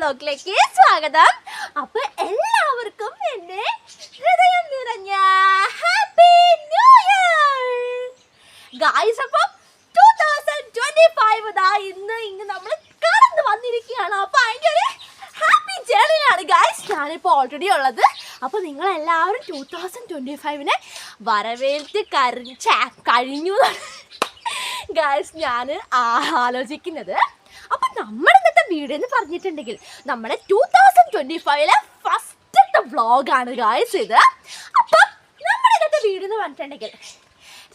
വ്ലോഗിലേക്ക് സ്വാഗതം. അപ്പോൾ എല്ലാവർക്കും എൻ്റെ ഹൃദയം നിറഞ്ഞ ഹാപ്പി ന്യൂ ഇയർ ഗായ്സ്. അപ്പം 2025 ഇന്ന് നമ്മൾ കടന്നു വന്നിരിക്കുകയാണ്. അപ്പോൾ അതിൻ്റെ ഒരു ഹാപ്പി ജേർണിയിലാണ് ഗായ്സ് ഞാനിപ്പോൾ ഓൾറെഡി ഉള്ളത്. അപ്പോൾ നിങ്ങളെല്ലാവരും 2025 വരവേൽത്ത് കഴിഞ്ഞു ഗായ്സ് ഞാൻ ആലോചിക്കുന്നത്. അപ്പം നമ്മുടെ ഇന്നത്തെ വീഡിയോ എന്ന് പറഞ്ഞിട്ടുണ്ടെങ്കിൽ നമ്മുടെ 2025 ഫസ്റ്റത്തെ വ്ളോഗാണ് ഗായ്സ് ഇത്. അപ്പം നമ്മുടെ ഇന്നത്തെ വീഡിയോ എന്ന് പറഞ്ഞിട്ടുണ്ടെങ്കിൽ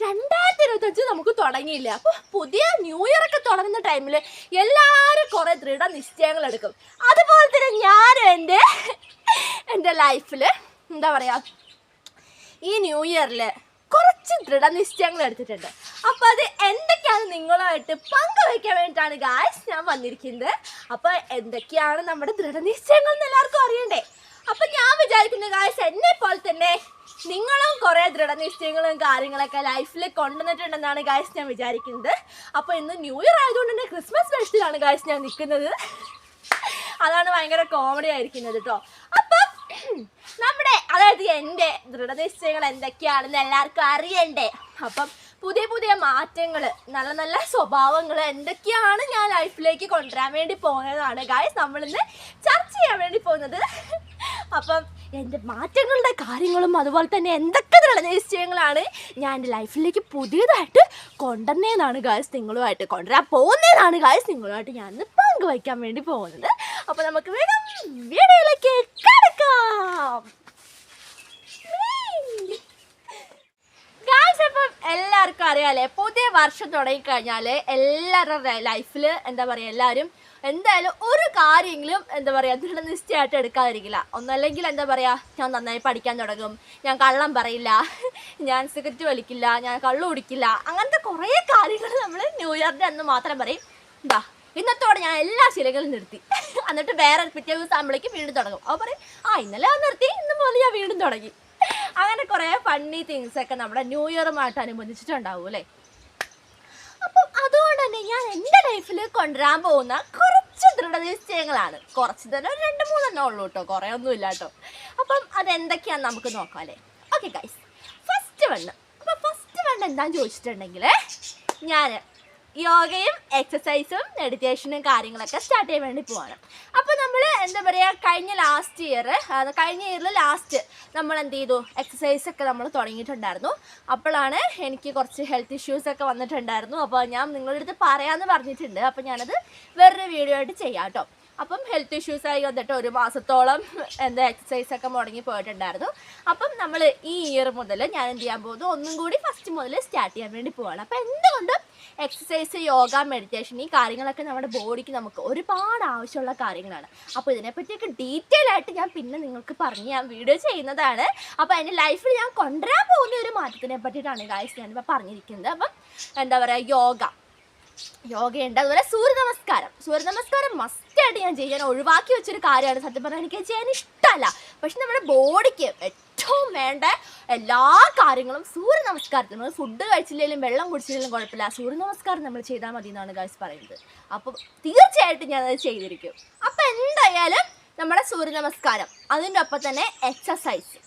2025 നമുക്ക് തുടങ്ങിയില്ല. അപ്പോൾ പുതിയ ന്യൂ ഇയർ ഒക്കെ തുടങ്ങുന്ന ടൈമിൽ എല്ലാവരും കുറേ ദൃഢനിശ്ചയങ്ങൾ എടുക്കും. അതുപോലെ തന്നെ ഞാനും എൻ്റെ ലൈഫിൽ എന്താ പറയുക, ഈ ന്യൂ ഇയറിൽ കുറച്ച് ദൃഢനിശ്ചയങ്ങൾ എടുത്തിട്ടുണ്ട്. അപ്പോൾ അത് എന്തൊക്കെയാണ് നിങ്ങളുമായിട്ട് പങ്കുവയ്ക്കാൻ വേണ്ടിയിട്ടാണ് ഗായ്സ് ഞാൻ വന്നിരിക്കുന്നത്. അപ്പോൾ എന്തൊക്കെയാണ് നമ്മുടെ ദൃഢനിശ്ചയങ്ങൾ എന്ന് എല്ലാവർക്കും അറിയണ്ടേ. അപ്പം ഞാൻ വിചാരിക്കുന്നു ഗായ്സ് എന്നെ പോലെ തന്നെ നിങ്ങളും കുറേ ദൃഢനിശ്ചയങ്ങളും കാര്യങ്ങളൊക്കെ ലൈഫിൽ കൊണ്ടുവന്നിട്ടുണ്ടെന്നാണ് ഗായ്സ് ഞാൻ വിചാരിക്കുന്നത്. അപ്പോൾ ഇന്ന് ന്യൂ ഇയർ ആയതുകൊണ്ട് തന്നെ ക്രിസ്മസ് സ്പെഷ്യലാണ് ഗായ്സ് ഞാൻ നിൽക്കുന്നത്. അതാണ് ഭയങ്കര കോമഡി ആയിരിക്കുന്നത് കേട്ടോ. അപ്പം അതായത് എൻ്റെ ദൃഢനിശ്ചയങ്ങൾ എന്തൊക്കെയാണെന്ന് എല്ലാവർക്കും അറിയണ്ടേ. അപ്പം പുതിയ മാറ്റങ്ങൾ, നല്ല നല്ല സ്വഭാവങ്ങൾ എന്തൊക്കെയാണ് ഞാൻ ലൈഫിലേക്ക് കൊണ്ടുവരാൻ വേണ്ടി പോകുന്നതാണ് ഗായ്സ് നമ്മളിന്ന് ചർച്ച ചെയ്യാൻ വേണ്ടി പോകുന്നത്. അപ്പം എൻ്റെ മാറ്റങ്ങളുടെ കാര്യങ്ങളും അതുപോലെ തന്നെ എന്തൊക്കെ ദൃഢനിശ്ചയങ്ങളാണ് ഞാൻ എൻ്റെ ലൈഫിലേക്ക് പുതിയതായിട്ട് കൊണ്ടുവന്നതെന്നാണ് ഗായ്സ് നിങ്ങളുമായിട്ട് കൊണ്ടുവരാൻ പോകുന്നതാണ് ഗായ്സ് നിങ്ങളുമായിട്ട് ഞാൻ പങ്കുവയ്ക്കാൻ വേണ്ടി പോകുന്നത്. അപ്പോൾ നമുക്ക് വേഗം വീഡിയോയിലേക്ക് കിടക്കാം. ഗായ്സ് അപ്പം എല്ലാവർക്കും അറിയാമല്ലേ, പുതിയ വർഷം തുടങ്ങിക്കഴിഞ്ഞാൽ എല്ലാവരുടെ ലൈഫിൽ എന്താ പറയുക, എല്ലാവരും എന്തായാലും ഒരു കാര്യമെങ്കിലും എന്താ പറയുക ദൃഢനിശ്ചയമായിട്ട് എടുക്കാതിരിക്കില്ല. ഒന്നല്ലെങ്കിൽ എന്താ പറയുക, ഞാൻ നന്നായി പഠിക്കാൻ തുടങ്ങും, ഞാൻ കള്ളം പറയില്ല, ഞാൻ സിഗരറ്റ് വലിക്കില്ല, ഞാൻ കള്ളു കുടിക്കില്ല, അങ്ങനത്തെ കുറേ കാര്യങ്ങൾ നമ്മൾ ന്യൂ ഇയറിൻ്റെ അന്ന് മാത്രം പറയും. എന്താ ഇന്നത്തോടെ ഞാൻ എല്ലാ ശീലങ്ങളും നിർത്തി. എന്നിട്ട് വേറെ പിറ്റേ ദിവസം ആകുമ്പോഴേക്കും വീണ്ടും തുടങ്ങും. അപ്പോൾ പറയും ഇന്നലെ നിർത്തി, ഇന്ന് മുതൽ ഞാൻ വീണ്ടും തുടങ്ങി. അങ്ങനെ കുറേ ഫണ്ണി തിങ്സൊക്കെ നമ്മുടെ ന്യൂ ഇയറുമായിട്ട് അനുബന്ധിച്ചിട്ടുണ്ടാവും അല്ലേ. അപ്പം അതുകൊണ്ട് തന്നെ ഞാൻ എൻ്റെ ലൈഫിൽ കൊണ്ടുവരാൻ പോകുന്ന കുറച്ച് ദൃഢനിശ്ചയങ്ങളാണ്. കുറച്ച് തന്നെ 2-3 ഉള്ളൂ കേട്ടോ, കുറേ ഒന്നും ഇല്ല കേട്ടോ. അപ്പം അതെന്തൊക്കെയാണെന്ന് നമുക്ക് നോക്കാം അല്ലേ. ഓക്കെ ഗൈസ്, ഫസ്റ്റ് വണ്ണ് എന്താണെന്ന് ചോദിച്ചിട്ടുണ്ടെങ്കിൽ ഞാൻ യോഗയും എക്സസൈസും മെഡിറ്റേഷനും കാര്യങ്ങളൊക്കെ സ്റ്റാർട്ട് ചെയ്യാൻ വേണ്ടി പോവാണ്. അപ്പോൾ നമ്മൾ എന്താ പറയുക, കഴിഞ്ഞ ഇയറിൽ ലാസ്റ്റ് നമ്മൾ എന്ത് ചെയ്തു, എക്സസൈസൊക്കെ നമ്മൾ തുടങ്ങിയിട്ടുണ്ടായിരുന്നു. അപ്പോഴാണ് എനിക്ക് കുറച്ച് ഹെൽത്ത് ഇഷ്യൂസൊക്കെ വന്നിട്ടുണ്ടായിരുന്നു. അപ്പോൾ ഞാൻ നിങ്ങളുടെ അടുത്ത് പറയാമെന്ന് പറഞ്ഞിട്ടുണ്ട്. അപ്പോൾ ഞാനത് വേറൊരു വീഡിയോ ആയിട്ട് ചെയ്യാം കേട്ടോ. അപ്പം ഹെൽത്ത് ഇഷ്യൂസായി വന്നിട്ട് 1 മാസത്തോളം എക്സസൈസൊക്കെ മുടങ്ങി പോയിട്ടുണ്ടായിരുന്നു. അപ്പം നമ്മൾ ഈ ഇയർ മുതൽ ഞാൻ എന്ത് ചെയ്യാൻ പോകുന്നു, ഒന്നും കൂടി ഫസ്റ്റ് മുതൽ സ്റ്റാർട്ട് ചെയ്യാൻ വേണ്ടി പോവാണ്. അപ്പോൾ എന്തുകൊണ്ടും എക്സസൈസ്, യോഗ, മെഡിറ്റേഷൻ ഈ കാര്യങ്ങളൊക്കെ നമ്മുടെ ബോഡിക്ക് നമുക്ക് ഒരുപാട് ആവശ്യമുള്ള കാര്യങ്ങളാണ്. അപ്പോൾ ഇതിനെപ്പറ്റിയൊക്കെ ഡീറ്റെയിൽ ആയിട്ട് ഞാൻ പിന്നെ നിങ്ങൾക്ക് ഞാൻ വീഡിയോ ചെയ്യുന്നതാണ്. അപ്പോൾ എൻ്റെ ലൈഫിൽ ഞാൻ കൊണ്ടുവരാൻ പോകുന്ന ഒരു മാറ്റത്തിനെ പറ്റിയിട്ടാണ് ഗായ്സ് ഞാനിപ്പോൾ പറഞ്ഞിരിക്കുന്നത്. അപ്പം എന്താ പറയുക, യോഗയുണ്ട്, അതുപോലെ സൂര്യനമസ്കാരം മസ്റ്റായിട്ട് ഞാൻ ചെയ്യാൻ ഒഴിവാക്കി വെച്ചൊരു കാര്യമാണ്. സത്യം പറഞ്ഞാൽ എനിക്ക് ചെയ്യാൻ ഇഷ്ടമല്ല, പക്ഷെ നമ്മുടെ ബോഡിക്ക് ഏറ്റവും വേണ്ട എല്ലാ കാര്യങ്ങളും സൂര്യനമസ്കാരത്തിൽ. നമ്മൾ ഫുഡ് കഴിച്ചില്ലെങ്കിലും വെള്ളം കുടിച്ചില്ലെങ്കിലും കുഴപ്പമില്ല, സൂര്യനമസ്കാരം നമ്മൾ ചെയ്താൽ മതി എന്നാണ് ഗൈസ് പറയുന്നത്. അപ്പോൾ തീർച്ചയായിട്ടും ഞാനത് ചെയ്തിരിക്കും. അപ്പോൾ എന്തായാലും നമ്മുടെ സൂര്യനമസ്കാരം, അതിൻ്റെ ഒപ്പം തന്നെ എക്സസൈസ്.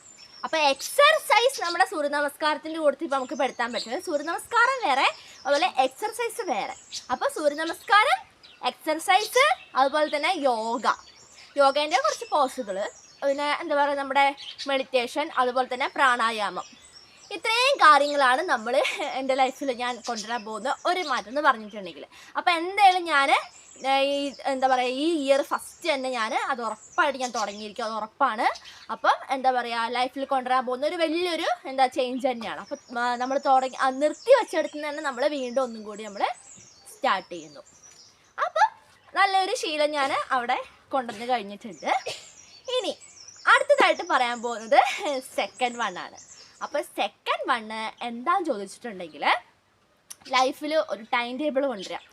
അപ്പോൾ എക്സർസൈസ് നമ്മുടെ സൂര്യനമസ്കാരത്തിൻ്റെ കൂട്ടത്തിൽ ഇപ്പോൾ നമുക്ക് പെടുത്താൻ പറ്റുന്നത്. സൂര്യനമസ്കാരം വേറെ, അതുപോലെ എക്സർസൈസ് വേറെ. അപ്പോൾ സൂര്യനമസ്കാരം, എക്സർസൈസ്, അതുപോലെ തന്നെ യോഗേൻ്റെ കുറച്ച് പോസുകൾ, പിന്നെ എന്താ പറയുക നമ്മുടെ മെഡിറ്റേഷൻ, അതുപോലെ തന്നെ പ്രാണായാമം. ഇത്രയും കാര്യങ്ങളാണ് നമ്മൾ എൻ്റെ ലൈഫിൽ ഞാൻ കൊണ്ടുവരാൻ പോകുന്ന ഒരു മാറ്റം എന്ന് പറഞ്ഞിട്ടുണ്ടെങ്കിൽ. അപ്പോൾ എന്തായാലും ഞാൻ എന്താ പറയുക, ഈ ഇയർ ഫസ്റ്റ് തന്നെ അത് ഉറപ്പായിട്ട് ഞാൻ തുടങ്ങിയിരിക്കും, അത് ഉറപ്പാണ്. അപ്പം എന്താ പറയുക, ലൈഫിൽ കൊണ്ടുവരാൻ പോകുന്ന ഒരു വലിയൊരു ചേഞ്ച് തന്നെയാണ്. അപ്പം നമ്മൾ നിർത്തി വെച്ചെടുത്ത് തന്നെ നമ്മൾ വീണ്ടും ഒന്നും കൂടി നമ്മൾ സ്റ്റാർട്ട് ചെയ്യുന്നു. അപ്പം നല്ലൊരു ശീലം ഞാൻ അവിടെ കൊണ്ടുവന്ന് കഴിഞ്ഞിട്ടുണ്ട്. ഇനി അടുത്തതായിട്ട് പറയാൻ പോകുന്നത് സെക്കൻഡ് വണ്ണാണ്. അപ്പോൾ സെക്കൻഡ് വണ്ണ് എന്താണെന്ന് ചോദിച്ചിട്ടുണ്ടെങ്കിൽ ലൈഫിൽ ഒരു ടൈം ടേബിൾ കൊണ്ടുവരാം.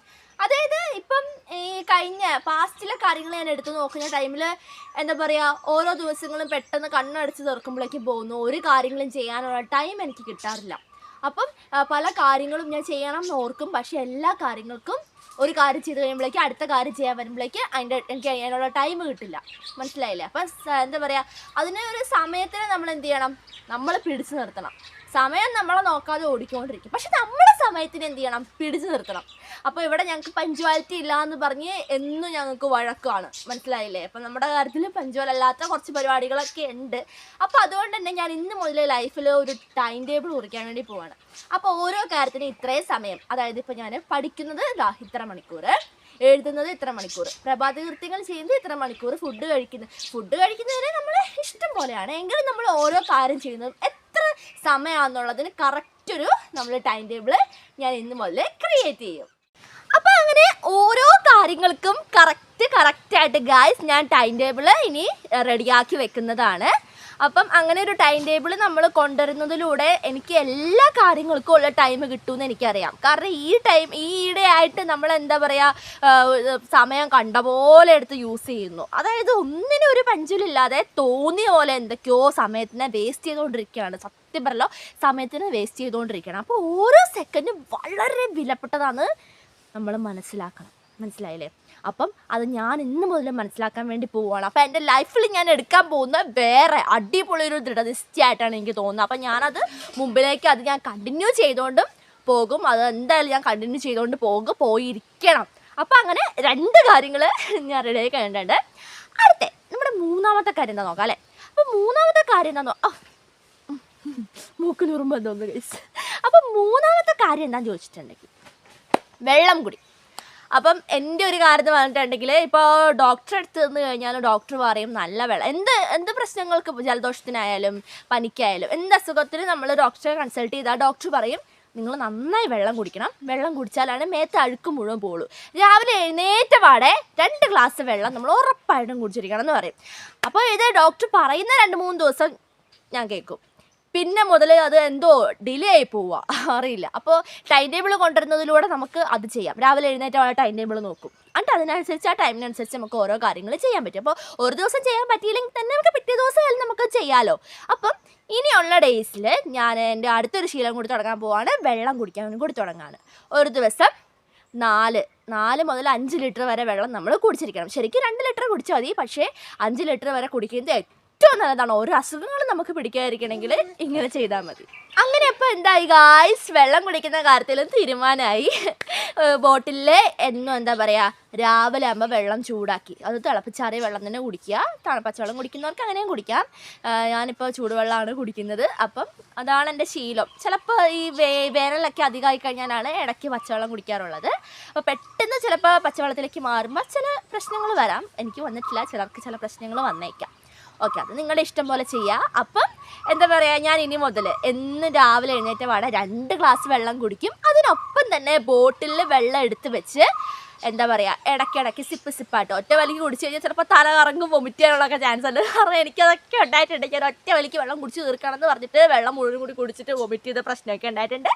അതായത് ഇപ്പം ഈ കഴിഞ്ഞ പാസ്റ്റിലെ കാര്യങ്ങൾ ഞാൻ എടുത്തു നോക്കുന്ന ടൈമിൽ എന്താ പറയുക, ഓരോ ദിവസങ്ങളും പെട്ടെന്ന് കണ്ണടച്ച് തുറക്കുമ്പോഴേക്കും പോകുന്നു, ഒരു കാര്യങ്ങളും ചെയ്യാനുള്ള ടൈം എനിക്ക് കിട്ടാറില്ല. അപ്പം പല കാര്യങ്ങളും ഞാൻ ചെയ്യണം എന്ന് ഓർക്കും, പക്ഷെ എല്ലാ കാര്യങ്ങൾക്കും ഒരു കാര്യം ചെയ്ത് കഴിയുമ്പോഴേക്കും അടുത്ത കാര്യം ചെയ്യാൻ വരുമ്പോഴേക്ക് എനിക്ക് അതിനുള്ള ടൈം കിട്ടില്ല. മനസ്സിലായില്ലേ? അപ്പം എന്താ പറയുക, അതിന് ഒരു സമയത്തിന് നമ്മൾ എന്ത് ചെയ്യണം, നമ്മൾ പിടിച്ചു നിർത്തണം. സമയം നമ്മളെ നോക്കാതെ ഓടിക്കൊണ്ടിരിക്കും, പക്ഷെ നമ്മുടെ സമയത്തിന് എന്ത് ചെയ്യണം, പിടിച്ചു നിർത്തണം. അപ്പോൾ ഇവിടെ ഞങ്ങൾക്ക് പഞ്ച്വാലിറ്റി ഇല്ല എന്ന് പറഞ്ഞ് എന്നും ഞങ്ങൾക്ക് വഴക്കാണ്. മനസ്സിലായില്ലേ? അപ്പം നമ്മുടെ കാര്യത്തിൽ പഞ്ച്വൽ അല്ലാത്ത കുറച്ച് പരിപാടികളൊക്കെ ഉണ്ട്. അപ്പോൾ അതുകൊണ്ട് തന്നെ ഞാൻ ഇന്ന് മുതൽ ലൈഫിൽ ഒരു ടൈം ടേബിൾ കുറിക്കാൻ വേണ്ടി പോവാണ്. അപ്പോൾ ഓരോ കാര്യത്തിനും ഇത്രയും സമയം, അതായത് ഇപ്പോൾ ഞാൻ പഠിക്കുന്നത് ഇത്ര മണിക്കൂർ, എഴുതുന്നത് ഇത്ര മണിക്കൂർ, പ്രഭാതകൃത്യങ്ങൾ ചെയ്യുന്നത് ഇത്ര മണിക്കൂർ, ഫുഡ് കഴിക്കുന്നതിന് നമ്മൾ ഇഷ്ടം പോലെയാണ്. എങ്കിലും നമ്മൾ ഓരോ കാര്യം ചെയ്യുന്നതും എത്ര സമയമാണെന്നുള്ളതിന് കറക്റ്റ് ഒരു നമ്മൾ ടൈം ടേബിൾ ഞാൻ ഇന്ന് മുതൽ ക്രിയേറ്റ് ചെയ്യും. അപ്പോൾ അങ്ങനെ ഓരോ കാര്യങ്ങൾക്കും കറക്റ്റായിട്ട് ഗായ്സ് ഞാൻ ടൈം ടേബിൾ ഇനി റെഡിയാക്കി വെക്കുന്നതാണ്. അപ്പം അങ്ങനെ ഒരു ടൈം ടേബിൾ നമ്മൾ കൊണ്ടുവരുന്നതിലൂടെ എനിക്ക് എല്ലാ കാര്യങ്ങൾക്കും ഉള്ള ടൈം കിട്ടുമെന്ന് എനിക്കറിയാം. കാരണം ഈയിടെയായിട്ട് നമ്മൾ എന്താ പറയുക, സമയം കണ്ട പോലെ എടുത്ത് യൂസ് ചെയ്യുന്നു. അതായത് ഒന്നിനും ഒരു പഞ്ചിലില്ലാതെ തോന്നിയ പോലെ എന്തൊക്കെയോ സമയത്തിനെ വേസ്റ്റ് ചെയ്തുകൊണ്ടിരിക്കുകയാണ്. സത്യം പറയല്ലോ, സമയത്തിന് വേസ്റ്റ് ചെയ്തുകൊണ്ടിരിക്കുകയാണ്. അപ്പോൾ ഓരോ സെക്കൻഡും വളരെ വിലപ്പെട്ടതാണ്, നമ്മൾ മനസ്സിലാക്കണം. മനസ്സിലായില്ലേ? അപ്പം അത് ഞാൻ ഇന്ന് മുതൽ മനസ്സിലാക്കാൻ വേണ്ടി പോവുകയാണ്. അപ്പം എൻ്റെ ലൈഫിൽ ഞാൻ എടുക്കാൻ പോകുന്ന വേറെ അടിപൊളിയൊരു ദൃഢനിശ്ചയമായിട്ടാണ് എനിക്ക് തോന്നുന്നത്. അപ്പം ഞാനത് മുമ്പിലേക്ക് ഞാൻ കണ്ടിന്യൂ ചെയ്തുകൊണ്ടും പോകും. അത് എന്തായാലും ഞാൻ കണ്ടിന്യൂ ചെയ്തുകൊണ്ട് പോയിരിക്കണം. അപ്പം അങ്ങനെ 2 കാര്യങ്ങൾ ഞാൻ റെഡിയായി കഴിഞ്ഞിട്ടുണ്ട്. അടുത്ത നമ്മുടെ 3ാമത്തെ കാര്യം എന്താ നോക്കാം അല്ലേ? അപ്പം 3ാമത്തെ കാര്യം എന്താണെന്നോ, മൂക്കിനുറുമ്പ് എന്തോന്ന് കഴിച്ച്. അപ്പം 3ാമത്തെ കാര്യം എന്താണെന്ന് ചോദിച്ചിട്ടുണ്ടെങ്കിൽ വെള്ളം കുടി. അപ്പം എൻ്റെ ഒരു കാര്യം പറഞ്ഞിട്ടുണ്ടെങ്കിൽ, ഇപ്പോൾ ഡോക്ടറെ അടുത്ത് നിന്ന് കഴിഞ്ഞാൽ ഡോക്ടർ പറയും നല്ല വെള്ളം, എന്ത് പ്രശ്നങ്ങൾക്ക്, ജലദോഷത്തിനായാലും പനിക്കായാലും എന്ത് അസുഖത്തിനും നമ്മൾ ഡോക്ടറെ കൺസൾട്ട് ചെയ്താൽ ഡോക്ടർ പറയും നിങ്ങൾ നന്നായി വെള്ളം കുടിക്കണം. വെള്ളം കുടിച്ചാലാണ് മേത്ത് അഴുക്ക് മുഴുവൻ പോളൂ. രാവിലെ എഴുന്നേറ്റ പാടെ 2 ഗ്ലാസ് വെള്ളം നമ്മൾ ഉറപ്പായിട്ടും കുടിച്ചിരിക്കണം എന്ന് പറയും. അപ്പോൾ ഇത് ഡോക്ടർ പറയുന്ന 2-3 ദിവസം ഞാൻ കേൾക്കും, പിന്നെ മുതൽ അത് എന്തോ ഡിലേ ആയി പോവുക, അറിയില്ല. അപ്പോൾ ടൈം ടേബിൾ കൊണ്ടുവരുന്നതിലൂടെ നമുക്ക് അത് ചെയ്യാം. രാവിലെ എഴുന്നേറ്റ് ടൈം ടേബിൾ നോക്കും, എന്നിട്ട് അതിനനുസരിച്ച് ആ ടൈമിനനുസരിച്ച് നമുക്ക് ഓരോ കാര്യങ്ങൾ ചെയ്യാൻ പറ്റും. അപ്പോൾ ഒരു ദിവസം ചെയ്യാൻ പറ്റിയില്ലെങ്കിൽ തന്നെ നമുക്ക് പിറ്റേ ദിവസം നമുക്ക് ചെയ്യാമല്ലോ. അപ്പം ഇനിയുള്ള ഡേയ്സിൽ ഞാൻ എൻ്റെ അടുത്തൊരു ശീലം കൂടി തുടങ്ങാൻ പോവാണ്. വെള്ളം കുടിക്കാൻ കൂടി തുടങ്ങാണ്. ഒരു ദിവസം 4 മുതൽ 5 ലിറ്റർ വരെ വെള്ളം നമ്മൾ കുടിച്ചിരിക്കണം. ശരിക്കും 2 ലിറ്റർ കുടിച്ചാൽ മതി, പക്ഷേ 5 ലിറ്റർ വരെ കുടിക്കുന്നത് ഏറ്റവും നല്ലതാണ്. ഓരോ അസുഖങ്ങളും നമുക്ക് പിടിക്കാതിരിക്കണമെങ്കിൽ ഇങ്ങനെ ചെയ്താൽ മതി. അങ്ങനെ അപ്പോൾ എന്തായി ഗായ്സ്, വെള്ളം കുടിക്കുന്ന കാര്യത്തിലും തീരുമാനമായി. ബോട്ടിലിൽ എന്നും എന്താ പറയുക, രാവിലെ ആകുമ്പോൾ വെള്ളം ചൂടാക്കി അത് തിളപ്പിച്ചാറിയ വെള്ളം തന്നെ കുടിക്കുക. പച്ചവെള്ളം കുടിക്കുന്നവർക്ക് അങ്ങനെയും കുടിക്കാം. ഞാനിപ്പോൾ ചൂടുവെള്ളമാണ് കുടിക്കുന്നത്. അപ്പം അതാണ് എൻ്റെ ശീലം. ചിലപ്പോൾ ഈ വേനലൊക്കെ അധികമായി കഴിഞ്ഞാലാണ് ഇടയ്ക്ക് പച്ചവെള്ളം കുടിക്കാറുള്ളത്. അപ്പോൾ പെട്ടെന്ന് ചിലപ്പോൾ പച്ചവെള്ളത്തിലേക്ക് മാറുമ്പോൾ ചില പ്രശ്നങ്ങൾ വരാം. എനിക്ക് വന്നിട്ടില്ല, ചിലർക്ക് ചില പ്രശ്നങ്ങൾ വന്നേക്കാം. ഓക്കെ, അത് നിങ്ങളുടെ ഇഷ്ടം പോലെ ചെയ്യുക. അപ്പം എന്താ പറയുക, ഞാൻ ഇനി മുതൽ എന്ന് രാവിലെ എഴുന്നേറ്റ പാടെ 2 ഗ്ലാസ് വെള്ളം കുടിക്കും. അതിനൊപ്പം തന്നെ ബോട്ടിലിൽ വെള്ളം എടുത്ത് വെച്ച് എന്താ പറയുക, ഇടയ്ക്കിടയ്ക്ക് സിപ്പായിട്ട് ഒറ്റ വലിക്ക് കുടിച്ച് കഴിഞ്ഞാൽ ചിലപ്പോൾ തല കറങ്ങും, വൊമിറ്റ് ചെയ്യാനുള്ളൊക്കെ ചാൻസ് ഉണ്ട്. കാരണം എനിക്കതൊക്കെ ഉണ്ടായിട്ടുണ്ട്. ഞാൻ ഒറ്റ വലിക്ക് വെള്ളം കുടിച്ച് തീർക്കണമെന്ന് പറഞ്ഞിട്ട് വെള്ളം മുഴുവൻ കൂടി കുടിച്ചിട്ട് വൊമിറ്റ് ചെയ്ത പ്രശ്നമൊക്കെ ഉണ്ടായിട്ടുണ്ട്.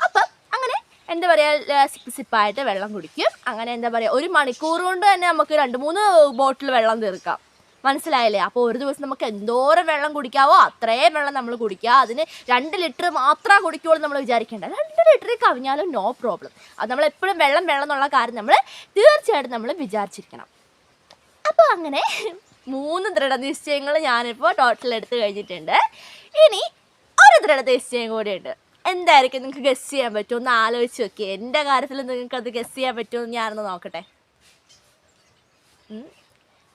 അപ്പം അങ്ങനെ എന്താ പറയുക, സിപ്പായിട്ട് വെള്ളം കുടിക്കും. അങ്ങനെ എന്താ പറയുക, 1 മണിക്കൂർ കൊണ്ട് തന്നെ നമുക്ക് 2-3 ബോട്ടിൽ വെള്ളം തീർക്കാം. മനസ്സിലായില്ലേ? അപ്പോൾ ഒരു ദിവസം നമുക്ക് എന്തോരം വെള്ളം കുടിക്കാവോ അത്രയും വെള്ളം നമ്മൾ കുടിക്കുക. അതിന് 2 ലിറ്റർ മാത്രമേ കുടിക്കുകയുള്ളൂ നമ്മൾ വിചാരിക്കേണ്ട. 2 ലിറ്ററിൽ കവിഞ്ഞാലും നോ പ്രോബ്ലം. അത് നമ്മളെപ്പോഴും വെള്ളം എന്നുള്ള കാര്യം നമ്മൾ തീർച്ചയായിട്ടും നമ്മൾ വിചാരിച്ചിരിക്കണം. അപ്പോൾ അങ്ങനെ 3 ദൃഢനിശ്ചയങ്ങൾ ഞാനിപ്പോൾ ടോട്ടൽ എടുത്ത് കഴിഞ്ഞിട്ടുണ്ട്. ഇനി ഒരു ദൃഢനിശ്ചയം കൂടിയുണ്ട്. എന്തായിരിക്കും നിങ്ങൾക്ക് ഗസ് ചെയ്യാൻ പറ്റുമോ? ഒന്ന് ആലോചിച്ച് നോക്കിയേ. എൻ്റെ കാര്യത്തിൽ നിങ്ങൾക്ക് അത് ഗസ് ചെയ്യാൻ പറ്റുമോ എന്ന് ഞാനൊന്ന് നോക്കട്ടെ.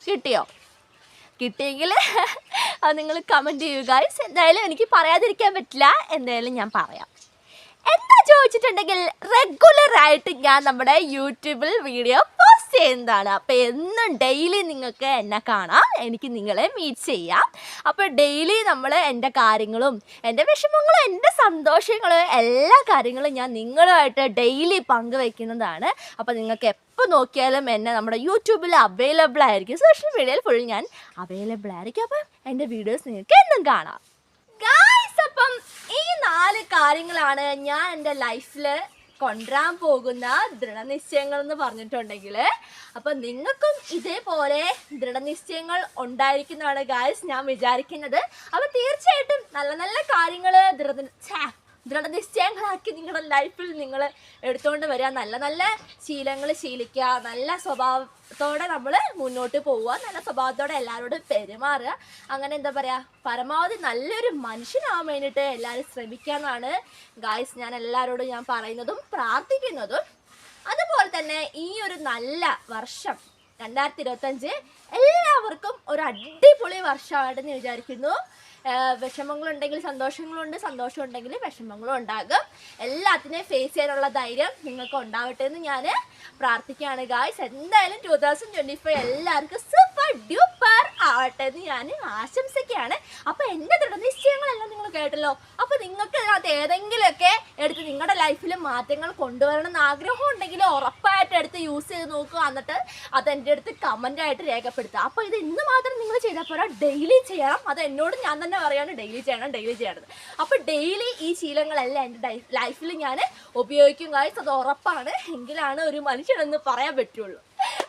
കിട്ടിയോ? കിട്ടിയെങ്കിൽ അത് നിങ്ങൾ കമൻറ്റ് ചെയ്യുക ഗൈസ്. എന്തായാലും എനിക്ക് പറയാതിരിക്കാൻ പറ്റില്ല, എന്തായാലും ഞാൻ പറയാം. എന്താ ചോദിച്ചിട്ടുണ്ടെങ്കിൽ, റെഗുലറായിട്ട് ഞാൻ നമ്മുടെ യൂട്യൂബിൽ വീഡിയോ പോസ്റ്റ് ചെയ്യുന്നതാണ്. അപ്പോൾ എന്നും ഡെയിലി നിങ്ങൾക്ക് എന്നെ കാണാം, എനിക്ക് നിങ്ങളെ മീറ്റ് ചെയ്യാം. അപ്പോൾ ഡെയിലി നമ്മൾ എൻ്റെ കാര്യങ്ങളും എൻ്റെ വിഷമങ്ങളും എൻ്റെ സന്തോഷങ്ങളും എല്ലാ കാര്യങ്ങളും ഞാൻ നിങ്ങളുമായിട്ട് ഡെയിലി പങ്കുവയ്ക്കുന്നതാണ്. അപ്പോൾ നിങ്ങൾക്ക് എപ്പോൾ നോക്കിയാലും എന്നെ നമ്മുടെ യൂട്യൂബിൽ അവൈലബിൾ ആയിരിക്കും. സോഷ്യൽ മീഡിയയിൽ ഫുൾ ഞാൻ അവൈലബിൾ ആയിരിക്കും. അപ്പം എൻ്റെ വീഡിയോസ് നിങ്ങൾക്ക് എന്നും കാണാം ഗായ്സ്. അപ്പം ഈ 4 കാര്യങ്ങളാണ് ഞാൻ എൻ്റെ ലൈഫിൽ കൊണ്ടുവരാൻ പോകുന്ന ദൃഢനിശ്ചയങ്ങൾ എന്ന് പറഞ്ഞിട്ടുണ്ടെങ്കിൽ, അപ്പം നിങ്ങൾക്കും ഇതേപോലെ ദൃഢനിശ്ചയങ്ങൾ ഉണ്ടായിരിക്കുന്നതാണ് ഗായ്സ് ഞാൻ വിചാരിക്കുന്നത്. അപ്പം തീർച്ചയായിട്ടും നല്ല നല്ല കാര്യങ്ങൾ ദൃഢനിശ്ചയങ്ങളാക്കി നിങ്ങളുടെ ലൈഫിൽ നിങ്ങൾ എടുത്തുകൊണ്ട് വരിക. നല്ല നല്ല ശീലങ്ങൾ ശീലിക്കുക, നല്ല സ്വഭാവത്തോടെ നമ്മൾ മുന്നോട്ട് പോവുക, നല്ല സ്വഭാവത്തോടെ എല്ലാവരോടും പെരുമാറുക. അങ്ങനെ എന്താ പറയുക, പരമാവധി നല്ലൊരു മനുഷ്യനാവാൻ വേണ്ടിയിട്ട് എല്ലാവരും ശ്രമിക്കാമെന്നാണ് ഗായ്സ് ഞാൻ എല്ലാവരോടും ഞാൻ പറയുന്നതും പ്രാർത്ഥിക്കുന്നതും. അതുപോലെ തന്നെ ഈ ഒരു നല്ല വർഷം 2025 എല്ലാവർക്കും ഒരു അടിപൊളി വർഷമായിട്ടെന്ന് വിചാരിക്കുന്നു. വിഷമങ്ങളുണ്ടെങ്കിൽ സന്തോഷങ്ങളുണ്ട്, സന്തോഷം ഉണ്ടെങ്കിൽ വിഷമങ്ങളും ഉണ്ടാകും. എല്ലാത്തിനെയും ഫേസ് ചെയ്യാനുള്ള ധൈര്യം നിങ്ങൾക്ക് ഉണ്ടാവട്ടെ എന്ന് ഞാൻ പ്രാർത്ഥിക്കുകയാണ് ഗായ്സ്. എന്തായാലും 2025 എല്ലാവർക്കും സൂപ്പർ ഡ്യൂപ്പർ ആവട്ടെ എന്ന് ഞാൻ ആശംസിക്കുകയാണ്. അപ്പോൾ എൻ്റെ ദൃഢനിശ്ചയങ്ങളെല്ലാം നിങ്ങൾ കേട്ടല്ലോ. അപ്പോൾ നിങ്ങൾക്ക് ഇതിനകത്ത് ഏതെങ്കിലുമൊക്കെ എടുത്ത് നിങ്ങളുടെ ലൈഫിൽ മാറ്റങ്ങൾ കൊണ്ടുവരണം എന്ന് ആഗ്രഹം ഉണ്ടെങ്കിൽ ഉറപ്പായിട്ട് എടുത്ത് യൂസ് ചെയ്ത് നോക്കുക. എന്നിട്ട് അതെൻ്റെ അടുത്ത് കമൻ്റായിട്ട് രേഖപ്പെടുത്തുക. അപ്പോൾ ഇത് ഇന്ന് മാത്രം നിങ്ങൾ ചെയ്താൽ പോരാ, ഡെയിലി ചെയ്യണം. അത് എന്നോട് ഞാൻ തന്നെ പറയാണ്, ഡെയിലി ചെയ്യണം, ഡെയിലി ചെയ്യണം. അപ്പോൾ ഡെയിലി ഈ ശീലങ്ങളെല്ലാം എൻ്റെ ലൈഫിൽ ഞാൻ ഉപയോഗിക്കും ഗായ്സ്. അത് ഉറപ്പാണ്. എങ്കിലാണ് ഒരു മനുഷ്യനെന്ന് പറയാൻ പറ്റുള്ളൂ.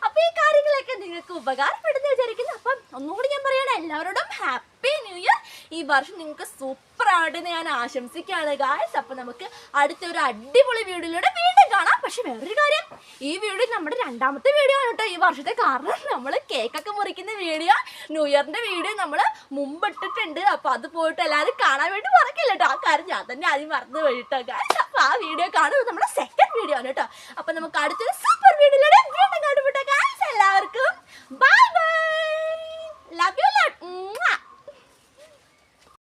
അപ്പോൾ ഈ കാര്യങ്ങളൊക്കെ നിങ്ങൾക്ക് ഉപകാരപ്പെടുന്ന വിചാരിക്കുന്നു. അപ്പം ഒന്നുകൂടി ഞാൻ പറയണം, എല്ലാവരോടും ഹാപ്പി ന്യൂ ഇയർ. ഈ വർഷം നിങ്ങൾക്ക് സൂപ്പർ ആവട്ടെന്ന് ഞാൻ ആശംസിക്കുകയാണ് ഗായ്സ്. അപ്പോൾ നമുക്ക് അടുത്തൊരു അടിപൊളി വീഡിയോയിലൂടെ വീണ്ടും കാണാം. പക്ഷെ വേറൊരു കാര്യം, ഈ വീഡിയോ നമ്മുടെ 2ാമത്തെ വീഡിയോ ആണ് കേട്ടോ ഈ വർഷത്തെ. കാരണം നമ്മൾ കേക്കൊക്കെ മുറിക്കുന്ന വീഡിയോ, ന്യൂ ഇയറിൻ്റെ വീഡിയോ നമ്മൾ മുമ്പ് ഇട്ടിട്ടുണ്ട്. അപ്പോൾ അത് പോയിട്ട് എല്ലാവരും കാണാൻ വേണ്ടി മറക്കില്ല കേട്ടോ. ആ കാര്യം ഞാൻ തന്നെ ആദ്യം മറന്നു പോയിട്ടോ ഗായ്സ്. അപ്പോൾ ആ വീഡിയോ കാണുന്നത് നമ്മുടെ സെക്കൻഡ് വീഡിയോ ആണ് കേട്ടോ. അപ്പോൾ നമുക്ക് അടുത്തൊരു സൂപ്പർ വീഡിയോയിലൂടെ വീണ്ടും കാണും.